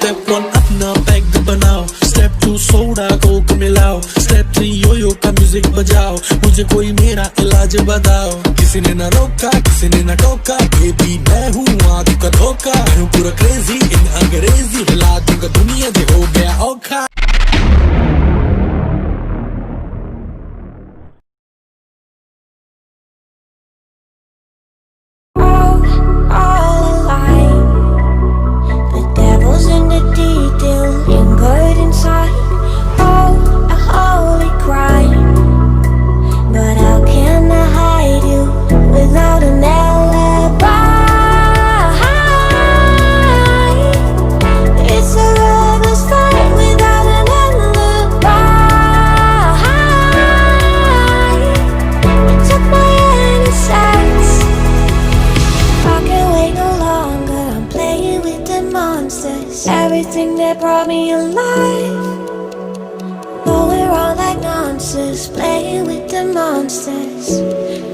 Step 1 अपना peg बनाओ, Step 2 soda Coke मिलाओ, Step 3 यो का म्यूजिक बजाओ, मुझे कोई मेरा इलाज बताओ। किसी ने ना रोका, किसी ने ना टोका, बेबी मैं हूँ आग का धोखा, मैं हूँ पूरा क्रेजी इन अंग्रेजी, हिला दूंगा दुनिया जे हो गया औखा। Everything that brought me alive, but we're all like monsters, playing with the monsters.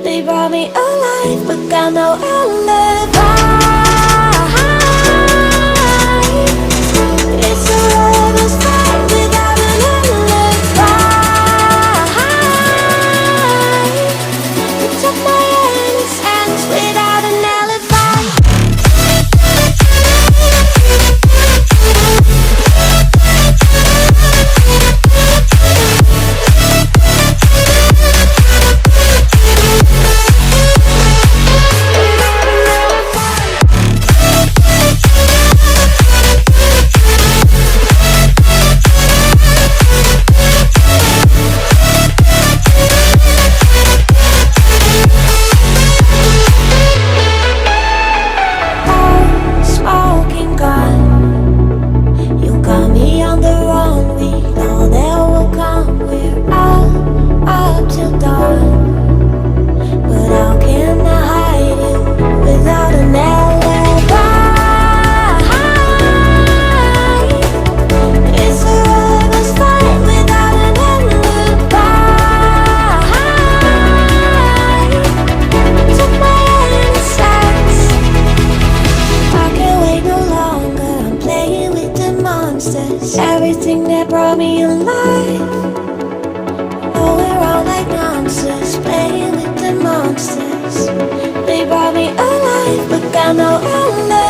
They brought me alive, but got no alibi. It's a lover's fight without an alibi. They took my innocence without an alibi. Everything that brought me alive, oh, we're all like monsters, playing with the monsters. They brought me alive, but got no alibi.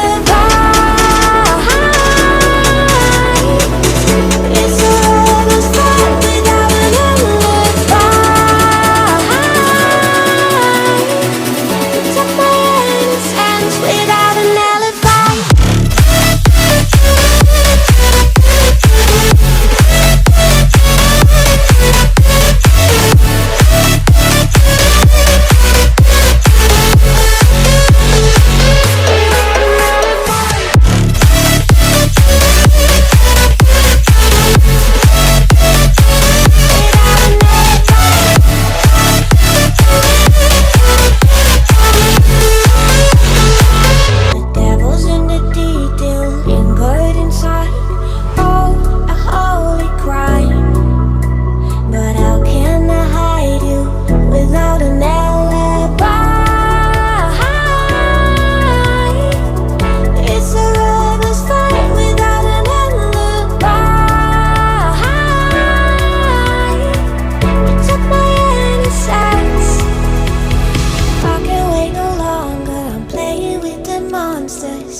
It's a lover's fight without an alibi. They took my innocence without an alibi.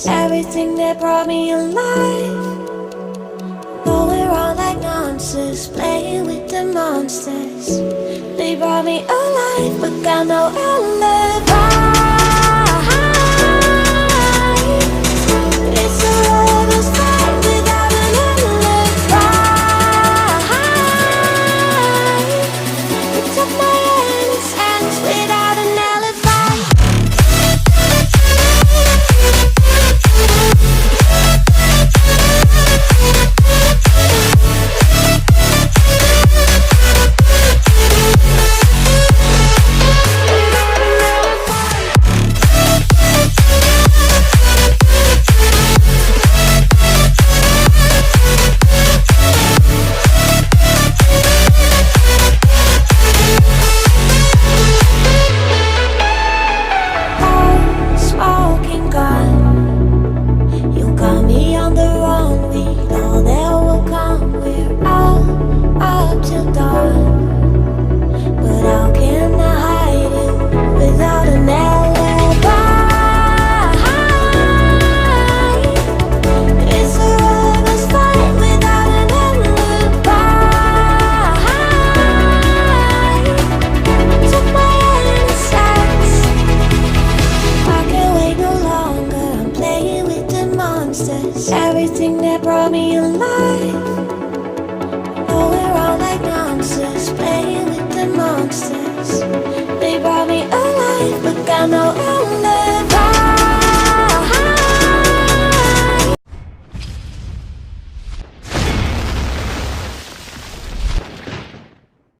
Everything that brought me alive, but we're all like monsters, playing with the monsters. They brought me alive, but got no alibi. It's a lover's fight without an alibi. They took my innocence without an alibi. Everything that brought me alive.